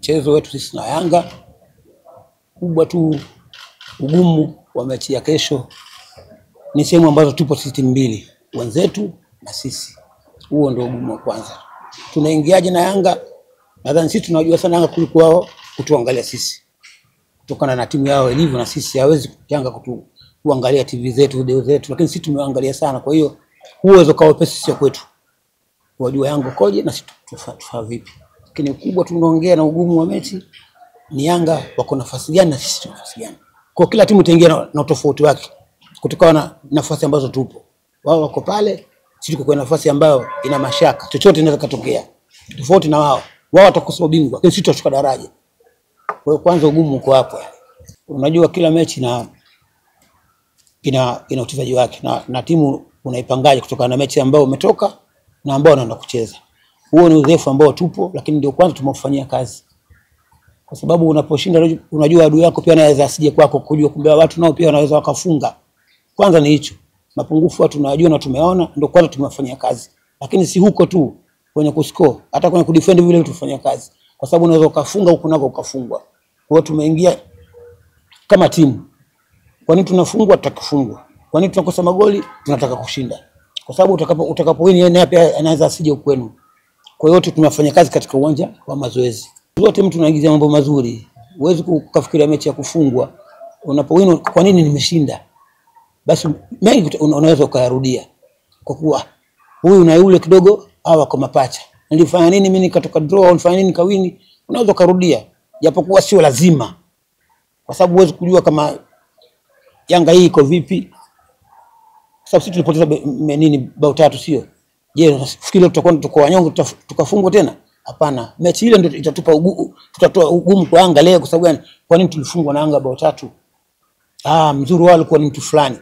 mchezo wetu sisi na Yanga kubwa tu. Ugumu wa mechi ya kesho ni sehemu ambazo tupo sisi timu mbili, wenzetu na sisi. Huo ndio ugumu wa kwanza. Tunaingiaje na Yanga? Nadhani sisi tunajua sana Yanga kuliko wao kutuangalia sisi, kutokana na timu yao ilivyo, na sisi hawezi Yanga kuangalia TV zetu, video zetu, lakini sisi tumeangalia sana. Kwa hiyo uwezo kwa pesa sio kwetu, wajua Yanga koje na sisi tufaa vipi. Lakini kubwa tunaongea na ugumu wa mechi ni Yanga wako nafasi gani na sisi tuna nafasi gani. Kwa kila timu itaingia na tofauti wake kutokana na nafasi ambazo tupo. Wao wako pale, sisi tuko kwa nafasi ambayo ina mashaka, chochote inaweza kutokea. Tofauti na wao watakosa ubingwa, lakini sisi tutashuka daraja. Kwa hiyo kwanza ugumu uko hapo. Unajua kila mechi ina uchezaji wake na timu unaipangaje kutokana na mechi ambayo umetoka na ambao wanaenda kucheza. Huo ni udhaifu ambao tupo, lakini ndio kwanza tumefanyia kazi. Kwa sababu unaposhinda unajua adui yako pia anaweza asije kwako, kujua kumbe watu nao pia wanaweza wakafunga. Kwanza ni hicho. Mapungufu watu tunajua na tumeona, ndio kwanza tumefanyia kazi. Lakini si huko tu kwenye kuscore, hata kwenye kudefend vile tufanyia kazi. Kwa sababu unaweza ukafunga huko nako ukafungwa. Kwa hiyo tumeingia kama timu. Kwa nini tunafungwa? Tutakufungwa. Kwa nini tunakosa magoli? Tunataka kushinda. Kwa sababu utakapowini yeye pia anaweza asije kwenu. Kwa hiyo tunafanya kazi katika uwanja wa mazoezi. Zote mtu anaingiza mambo mazuri. Huwezi kufikiria mechi ya kufungwa. Unapowini kwa nini nimeshinda? Basi mengi unaweza ukayarudia. Kwa kuwa huyu na yule kidogo hawa kwa mapacha. Nilifanya nini mimi nikatoka draw au nilifanya nini kawini? Unaweza kurudia. Japokuwa sio lazima. Kwa sababu huwezi kujua kama Yanga hii iko vipi. Kwa sababu sisi tulipoteza bao 3 sio? Je, unafikiri tutakuwa tuko wanyonge tukafungwa tena? Hapana. Mechi ile ndio itatupa tutatoa ugumu kwa Yanga leo. Kwa sababu gani? Kwa nini tulifungwa na Yanga bao 3? Mzuri wao alikuwa ni mtu fulani.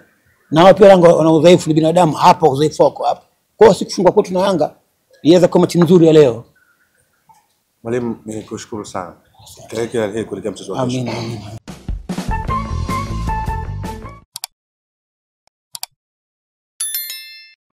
Na wao pia Yanga wana udhaifu, ni binadamu, hapa udhaifu wako hapa. Kwa hiyo sikufungwa kwetu na Yanga iweza kama timu nzuri ya leo. Mwalimu, nikushukuru sana. Kile kile kuelekea mchezo wa kesho. Amina.